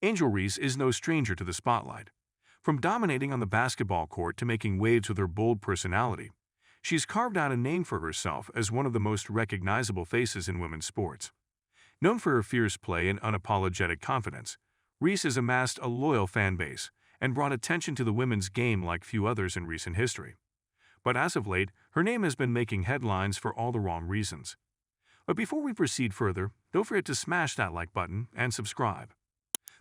Angel Reese is no stranger to the spotlight. From dominating on the basketball court to making waves with her bold personality, she's carved out a name for herself as one of the most recognizable faces in women's sports. Known for her fierce play and unapologetic confidence, Reese has amassed a loyal fan base and brought attention to the women's game like few others in recent history. But as of late, her name has been making headlines for all the wrong reasons. But before we proceed further, don't forget to smash that like button and subscribe.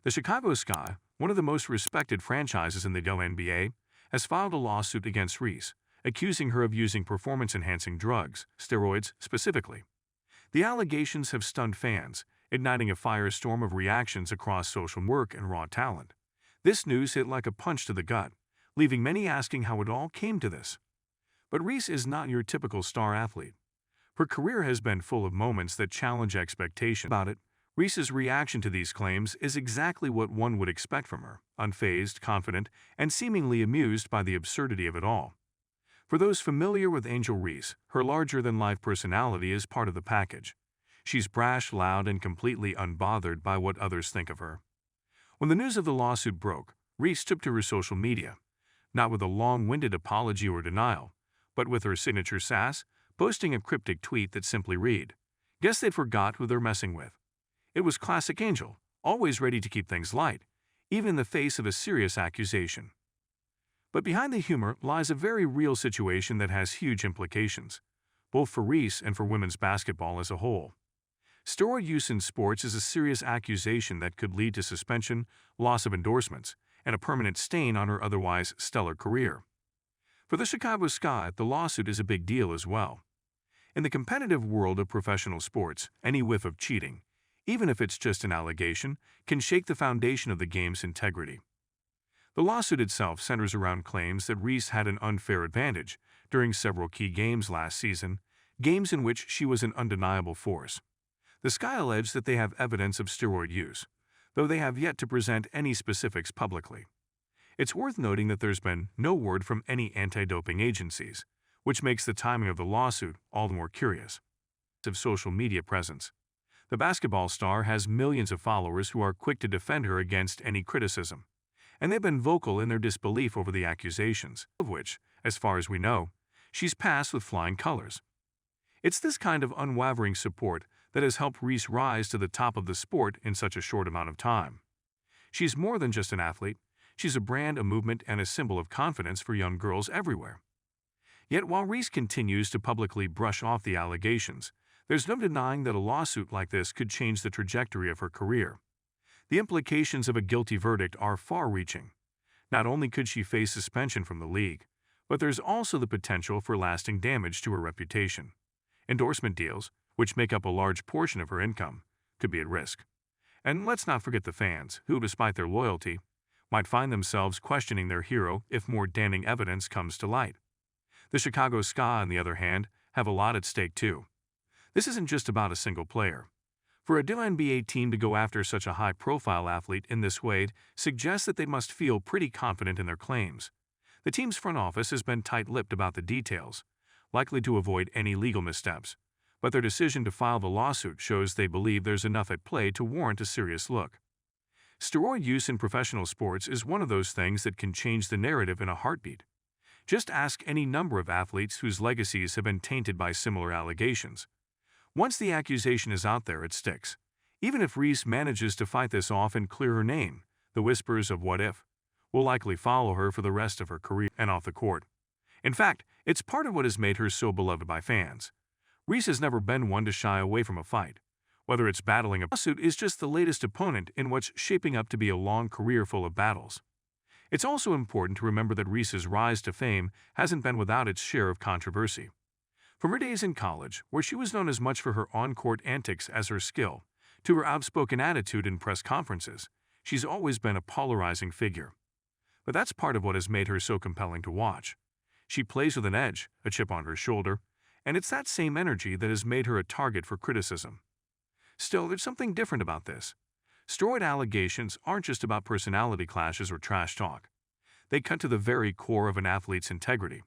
The Chicago Sky, one of the most respected franchises in the WNBA, has filed a lawsuit against Reese, accusing her of using performance-enhancing drugs, steroids specifically. The allegations have stunned fans, igniting a firestorm of reactions across social work and raw talent. This news hit like a punch to the gut, leaving many asking how it all came to this. But Reese is not your typical star athlete. Her career has been full of moments that challenge expectations. About it, Reese's reaction to these claims is exactly what one would expect from her, unfazed, confident, and seemingly amused by the absurdity of it all. For those familiar with Angel Reese, her larger-than-life personality is part of the package. She's brash, loud, and completely unbothered by what others think of her. When the news of the lawsuit broke, Reese took to her social media, not with a long-winded apology or denial, but with her signature sass, posting a cryptic tweet that simply read, "Guess they forgot who they're messing with." It was classic Angel, always ready to keep things light, even in the face of a serious accusation. But behind the humor lies a very real situation that has huge implications, both for Reese and for women's basketball as a whole. Steroid use in sports is a serious accusation that could lead to suspension, loss of endorsements, and a permanent stain on her otherwise stellar career. For the Chicago Sky, the lawsuit is a big deal as well. In the competitive world of professional sports, any whiff of cheating, even if it's just an allegation, can shake the foundation of the game's integrity. The lawsuit itself centers around claims that Reese had an unfair advantage during several key games last season, games in which she was an undeniable force. The Sky alleged that they have evidence of steroid use, though they have yet to present any specifics publicly. It's worth noting that there's been no word from any anti-doping agencies, which makes the timing of the lawsuit all the more curious. Of social media presence. The basketball star has millions of followers who are quick to defend her against any criticism, and they've been vocal in their disbelief over the accusations, of which, as far as we know, she's passed with flying colors. It's this kind of unwavering support that has helped Reese rise to the top of the sport in such a short amount of time. She's more than just an athlete, she's a brand, a movement, and a symbol of confidence for young girls everywhere. Yet while Reese continues to publicly brush off the allegations, there's no denying that a lawsuit like this could change the trajectory of her career. The implications of a guilty verdict are far-reaching. Not only could she face suspension from the league, but there's also the potential for lasting damage to her reputation. Endorsement deals, which make up a large portion of her income, could be at risk. And let's not forget the fans, who, despite their loyalty, might find themselves questioning their hero if more damning evidence comes to light. The Chicago Sky, on the other hand, have a lot at stake too. This isn't just about a single player. For a WNBA team to go after such a high-profile athlete in this way suggests that they must feel pretty confident in their claims. The team's front office has been tight-lipped about the details, likely to avoid any legal missteps, but their decision to file the lawsuit shows they believe there's enough at play to warrant a serious look. Steroid use in professional sports is one of those things that can change the narrative in a heartbeat. Just ask any number of athletes whose legacies have been tainted by similar allegations. Once the accusation is out there, it sticks. Even if Reese manages to fight this off and clear her name, the whispers of "what if" will likely follow her for the rest of her career and off the court. In fact, it's part of what has made her so beloved by fans. Reese has never been one to shy away from a fight. Whether it's battling a lawsuit is just the latest opponent in what's shaping up to be a long career full of battles. It's also important to remember that Reese's rise to fame hasn't been without its share of controversy. From her days in college, where she was known as much for her on-court antics as her skill, to her outspoken attitude in press conferences, she's always been a polarizing figure. But that's part of what has made her so compelling to watch. She plays with an edge, a chip on her shoulder, and it's that same energy that has made her a target for criticism. Still, there's something different about this. Steroid allegations aren't just about personality clashes or trash talk. They cut to the very core of an athlete's integrity.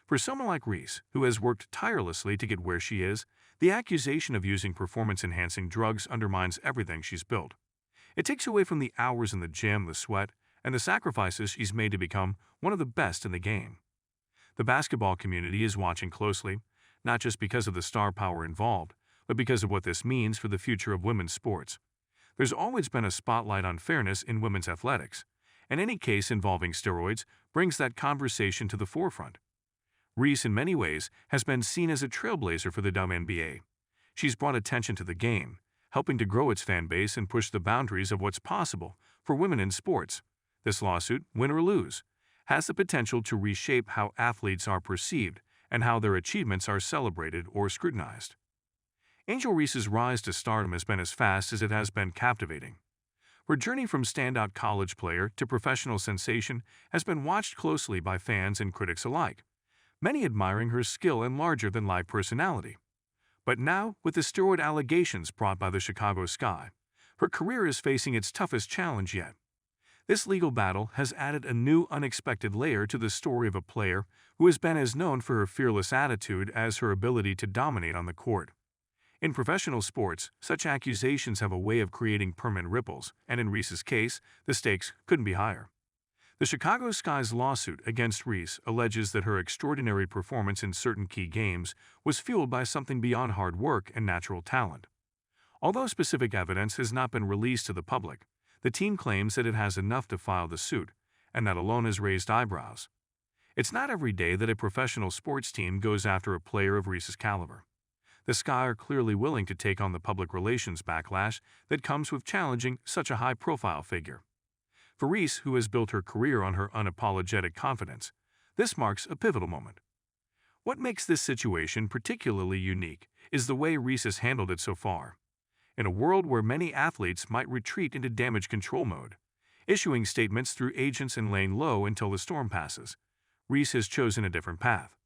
For someone like Reese, who has worked tirelessly to get where she is, the accusation of using performance-enhancing drugs undermines everything she's built. It takes away from the hours in the gym, the sweat, and the sacrifices she's made to become one of the best in the game. The basketball community is watching closely, not just because of the star power involved, but because of what this means for the future of women's sports. There's always been a spotlight on fairness in women's athletics, and any case involving steroids brings that conversation to the forefront. Reese, in many ways, has been seen as a trailblazer for the WNBA. She's brought attention to the game, helping to grow its fan base and push the boundaries of what's possible for women in sports. This lawsuit, win or lose, has the potential to reshape how athletes are perceived and how their achievements are celebrated or scrutinized. Angel Reese's rise to stardom has been as fast as it has been captivating. Her journey from standout college player to professional sensation has been watched closely by fans and critics alike, many admiring her skill and larger-than-life personality. But now, with the steroid allegations brought by the Chicago Sky, her career is facing its toughest challenge yet. This legal battle has added a new, unexpected layer to the story of a player who has been as known for her fearless attitude as her ability to dominate on the court. In professional sports, such accusations have a way of creating permanent ripples, and in Reese's case, the stakes couldn't be higher. The Chicago Sky's lawsuit against Reese alleges that her extraordinary performance in certain key games was fueled by something beyond hard work and natural talent. Although specific evidence has not been released to the public, the team claims that it has enough to file the suit, and that alone has raised eyebrows. It's not every day that a professional sports team goes after a player of Reese's caliber. The Sky are clearly willing to take on the public relations backlash that comes with challenging such a high-profile figure. For Reese, who has built her career on her unapologetic confidence, this marks a pivotal moment. What makes this situation particularly unique is the way Reese has handled it so far. In a world where many athletes might retreat into damage control mode, issuing statements through agents and laying low until the storm passes, Reese has chosen a different path.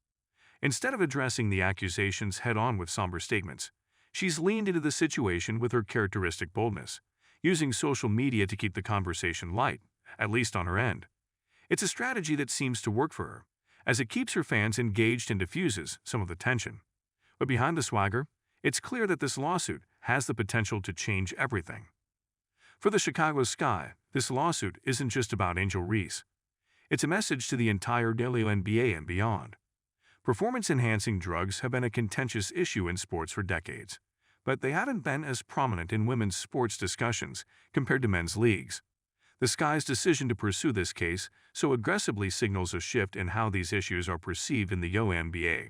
Instead of addressing the accusations head-on with somber statements, she's leaned into the situation with her characteristic boldness, using social media to keep the conversation light, at least on her end. It's a strategy that seems to work for her, as it keeps her fans engaged and diffuses some of the tension. But behind the swagger, it's clear that this lawsuit has the potential to change everything. For the Chicago Sky, this lawsuit isn't just about Angel Reese. It's a message to the entire WNBA and beyond. Performance-enhancing drugs have been a contentious issue in sports for decades, but they haven't been as prominent in women's sports discussions compared to men's leagues. The Sky's decision to pursue this case so aggressively signals a shift in how these issues are perceived in the WNBA.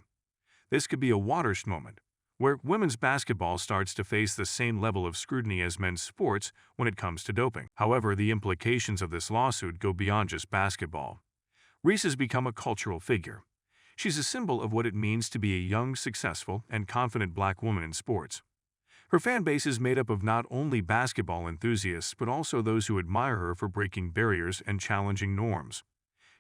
This could be a watershed moment, where women's basketball starts to face the same level of scrutiny as men's sports when it comes to doping. However, the implications of this lawsuit go beyond just basketball. Reese has become a cultural figure. She's a symbol of what it means to be a young, successful, and confident black woman in sports. Her fan base is made up of not only basketball enthusiasts but also those who admire her for breaking barriers and challenging norms.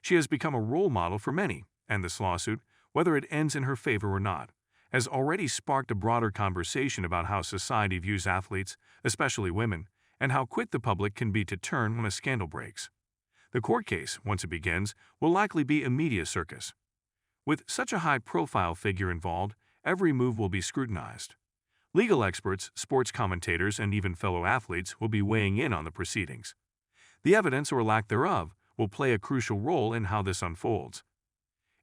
She has become a role model for many, and this lawsuit, whether it ends in her favor or not, has already sparked a broader conversation about how society views athletes, especially women, and how quick the public can be to turn when a scandal breaks. The court case, once it begins, will likely be a media circus. With such a high-profile figure involved, every move will be scrutinized. Legal experts, sports commentators, and even fellow athletes will be weighing in on the proceedings. The evidence, or lack thereof, will play a crucial role in how this unfolds.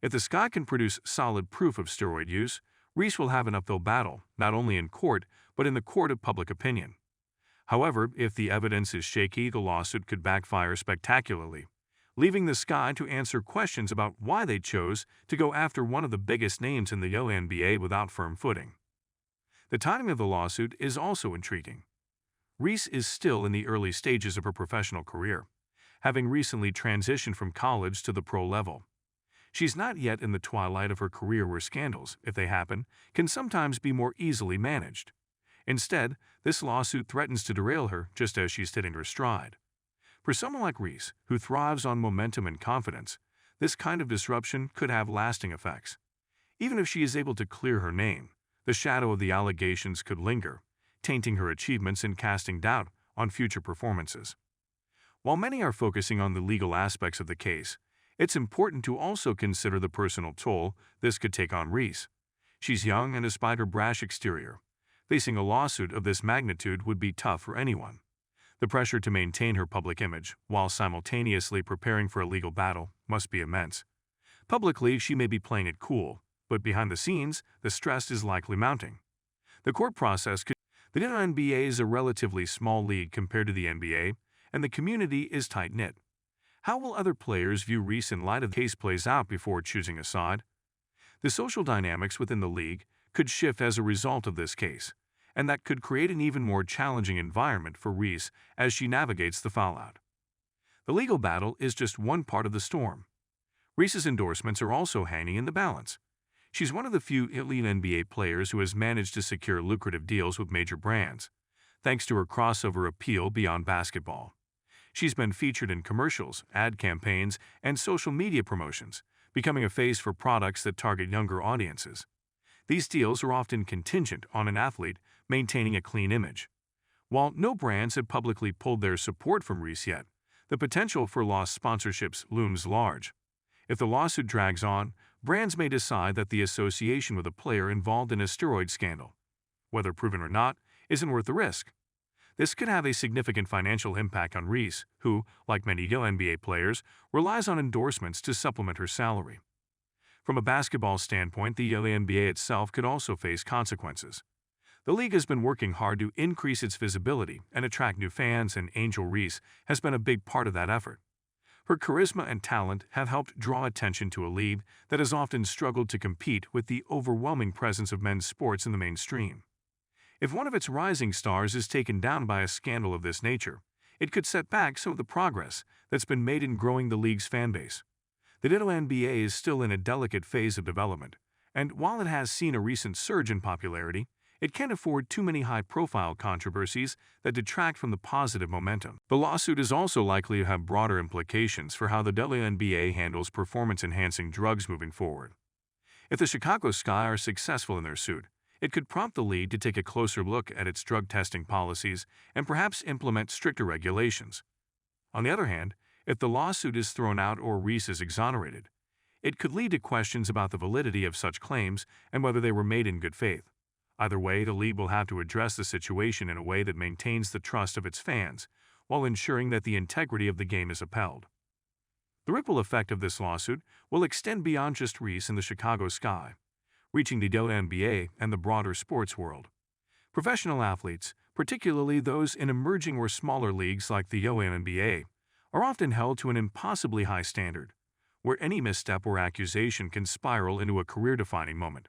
If the Sky can produce solid proof of steroid use, Reese will have an uphill battle, not only in court, but in the court of public opinion. However, if the evidence is shaky, the lawsuit could backfire spectacularly, leaving the Sky to answer questions about why they chose to go after one of the biggest names in the WNBA without firm footing. The timing of the lawsuit is also intriguing. Reese is still in the early stages of her professional career, having recently transitioned from college to the pro level. She's not yet in the twilight of her career where scandals, if they happen, can sometimes be more easily managed. Instead, this lawsuit threatens to derail her just as she's hitting her stride. For someone like Reese, who thrives on momentum and confidence, this kind of disruption could have lasting effects. Even if she is able to clear her name, the shadow of the allegations could linger, tainting her achievements and casting doubt on future performances. While many are focusing on the legal aspects of the case, it's important to also consider the personal toll this could take on Reese. She's young, and despite her brash exterior, facing a lawsuit of this magnitude would be tough for anyone. The pressure to maintain her public image, while simultaneously preparing for a legal battle, must be immense. Publicly, she may be playing it cool, but behind the scenes, the stress is likely mounting. The court process could. The WNBA is a relatively small league compared to the NBA, and the community is tight-knit. How will other players view Reese in light of the case plays out before choosing a side? The social dynamics within the league could shift as a result of this case, and that could create an even more challenging environment for Reese as she navigates the fallout. The legal battle is just one part of the storm. Reese's endorsements are also hanging in the balance. She's one of the few elite NBA players who has managed to secure lucrative deals with major brands, thanks to her crossover appeal beyond basketball. She's been featured in commercials, ad campaigns, and social media promotions, becoming a face for products that target younger audiences. These deals are often contingent on an athlete maintaining a clean image. While no brands have publicly pulled their support from Reese yet, the potential for lost sponsorships looms large. If the lawsuit drags on, brands may decide that the association with a player involved in a steroid scandal, whether proven or not, isn't worth the risk. This could have a significant financial impact on Reese, who, like many NBA players, relies on endorsements to supplement her salary. From a basketball standpoint, the NBA itself could also face consequences. The league has been working hard to increase its visibility and attract new fans, and Angel Reese has been a big part of that effort. Her charisma and talent have helped draw attention to a league that has often struggled to compete with the overwhelming presence of men's sports in the mainstream. If one of its rising stars is taken down by a scandal of this nature, it could set back some of the progress that's been made in growing the league's fanbase. The NBA is still in a delicate phase of development, and while it has seen a recent surge in popularity, it can't afford too many high-profile controversies that detract from the positive momentum. The lawsuit is also likely to have broader implications for how the WNBA handles performance-enhancing drugs moving forward. If the Chicago Sky are successful in their suit, it could prompt the league to take a closer look at its drug testing policies and perhaps implement stricter regulations. On the other hand, if the lawsuit is thrown out or Reese is exonerated, it could lead to questions about the validity of such claims and whether they were made in good faith. Either way, the league will have to address the situation in a way that maintains the trust of its fans, while ensuring that the integrity of the game is upheld. The ripple effect of this lawsuit will extend beyond just Reese and the Chicago Sky, reaching the WNBA and the broader sports world. Professional athletes, particularly those in emerging or smaller leagues like the WNBA, are often held to an impossibly high standard, where any misstep or accusation can spiral into a career-defining moment.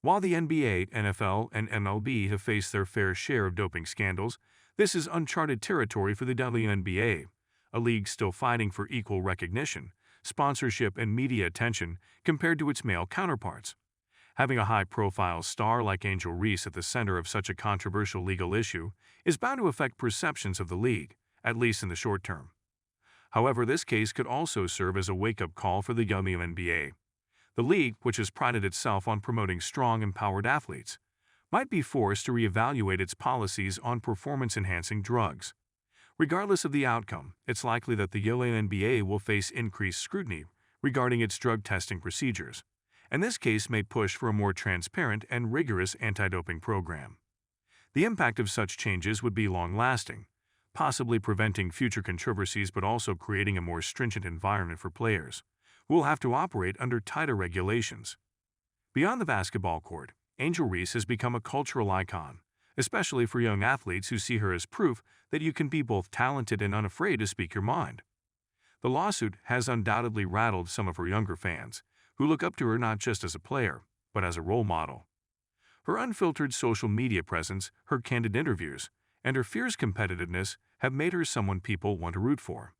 While the NBA, NFL, and MLB have faced their fair share of doping scandals, this is uncharted territory for the WNBA, a league still fighting for equal recognition, sponsorship, and media attention compared to its male counterparts. Having a high-profile star like Angel Reese at the center of such a controversial legal issue is bound to affect perceptions of the league, at least in the short term. However, this case could also serve as a wake-up call for the WNBA. The league, which has prided itself on promoting strong, empowered athletes, might be forced to reevaluate its policies on performance-enhancing drugs. Regardless of the outcome, it's likely that the WNBA will face increased scrutiny regarding its drug testing procedures, and this case may push for a more transparent and rigorous anti-doping program. The impact of such changes would be long-lasting, possibly preventing future controversies but also creating a more stringent environment for players who will have to operate under tighter regulations. Beyond the basketball court, Angel Reese has become a cultural icon, especially for young athletes who see her as proof that you can be both talented and unafraid to speak your mind. The lawsuit has undoubtedly rattled some of her younger fans, who look up to her not just as a player, but as a role model. Her unfiltered social media presence, her candid interviews, and her fierce competitiveness have made her someone people want to root for.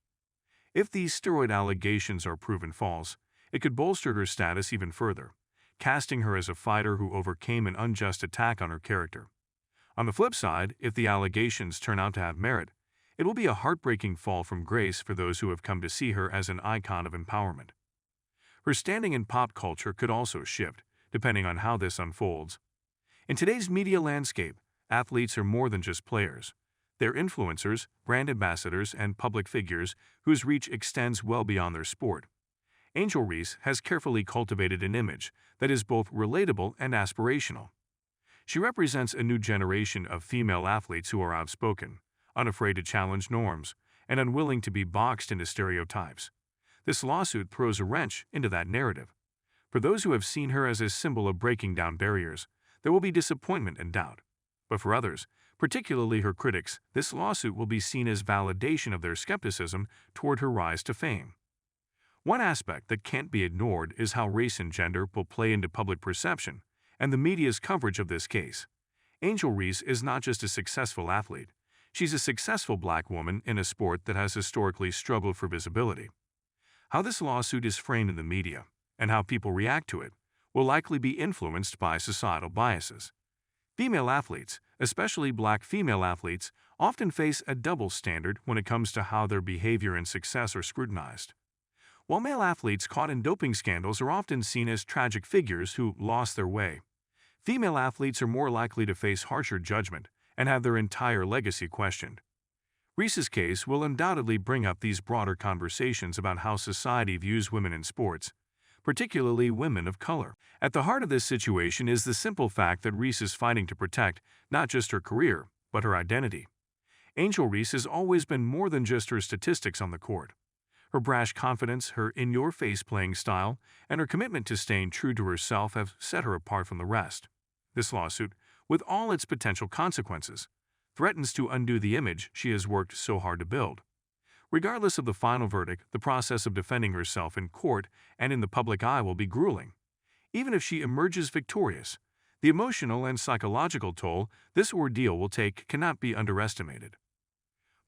If these steroid allegations are proven false, it could bolster her status even further, casting her as a fighter who overcame an unjust attack on her character. On the flip side, if the allegations turn out to have merit, it will be a heartbreaking fall from grace for those who have come to see her as an icon of empowerment. Her standing in pop culture could also shift, depending on how this unfolds. In today's media landscape, athletes are more than just players. They're influencers, brand ambassadors, and public figures whose reach extends well beyond their sport. Angel Reese has carefully cultivated an image that is both relatable and aspirational. She represents a new generation of female athletes who are outspoken, unafraid to challenge norms, and unwilling to be boxed into stereotypes. This lawsuit throws a wrench into that narrative. For those who have seen her as a symbol of breaking down barriers, there will be disappointment and doubt. But for others, particularly her critics, this lawsuit will be seen as validation of their skepticism toward her rise to fame. One aspect that can't be ignored is how race and gender will play into public perception and the media's coverage of this case. Angel Reese is not just a successful athlete, she's a successful black woman in a sport that has historically struggled for visibility. How this lawsuit is framed in the media, and how people react to it, will likely be influenced by societal biases. Female athletes, especially black female athletes, often face a double standard when it comes to how their behavior and success are scrutinized. While male athletes caught in doping scandals are often seen as tragic figures who lost their way, female athletes are more likely to face harsher judgment and have their entire legacy questioned. Reese's case will undoubtedly bring up these broader conversations about how society views women in sports, particularly women of color. At the heart of this situation is the simple fact that Reese is fighting to protect not just her career, but her identity. Angel Reese has always been more than just her statistics on the court. Her brash confidence, her in-your-face playing style, and her commitment to staying true to herself have set her apart from the rest. This lawsuit, with all its potential consequences, threatens to undo the image she has worked so hard to build. Regardless of the final verdict, the process of defending herself in court and in the public eye will be grueling. Even if she emerges victorious, the emotional and psychological toll this ordeal will take cannot be underestimated.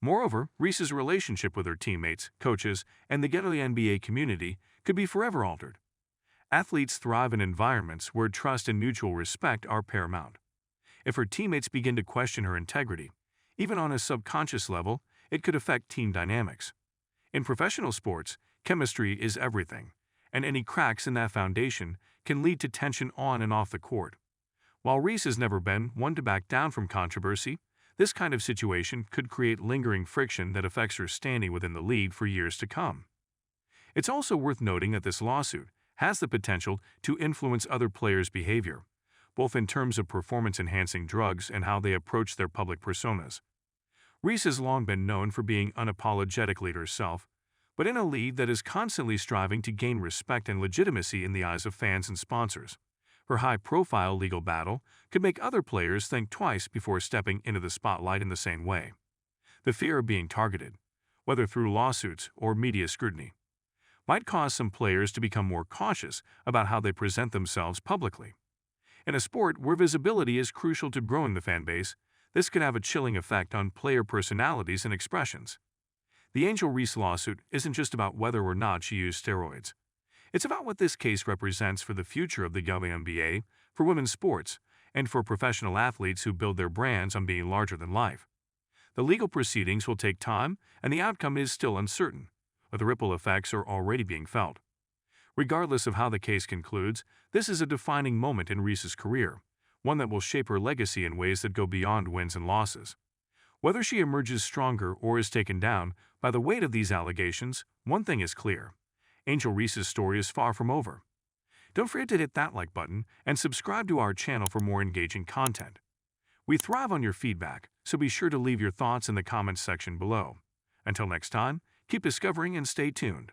Moreover, Reese's relationship with her teammates, coaches, and the NBA community could be forever altered. Athletes thrive in environments where trust and mutual respect are paramount. If her teammates begin to question her integrity, even on a subconscious level, it could affect team dynamics. In professional sports, chemistry is everything, and any cracks in that foundation can lead to tension on and off the court. While Reese has never been one to back down from controversy, this kind of situation could create lingering friction that affects her standing within the league for years to come. It's also worth noting that this lawsuit has the potential to influence other players' behavior, both in terms of performance-enhancing drugs and how they approach their public personas. Reese has long been known for being unapologetically herself, but in a league that is constantly striving to gain respect and legitimacy in the eyes of fans and sponsors. Her high-profile legal battle could make other players think twice before stepping into the spotlight in the same way. The fear of being targeted, whether through lawsuits or media scrutiny, might cause some players to become more cautious about how they present themselves publicly. In a sport where visibility is crucial to growing the fan base, this could have a chilling effect on player personalities and expressions. The Angel Reese lawsuit isn't just about whether or not she used steroids. It's about what this case represents for the future of the WNBA, for women's sports, and for professional athletes who build their brands on being larger than life. The legal proceedings will take time, and the outcome is still uncertain, but the ripple effects are already being felt. Regardless of how the case concludes, this is a defining moment in Reese's career, one that will shape her legacy in ways that go beyond wins and losses. Whether she emerges stronger or is taken down by the weight of these allegations, one thing is clear. Angel Reese's story is far from over. Don't forget to hit that like button and subscribe to our channel for more engaging content. We thrive on your feedback, so be sure to leave your thoughts in the comments section below. Until next time, keep discovering and stay tuned.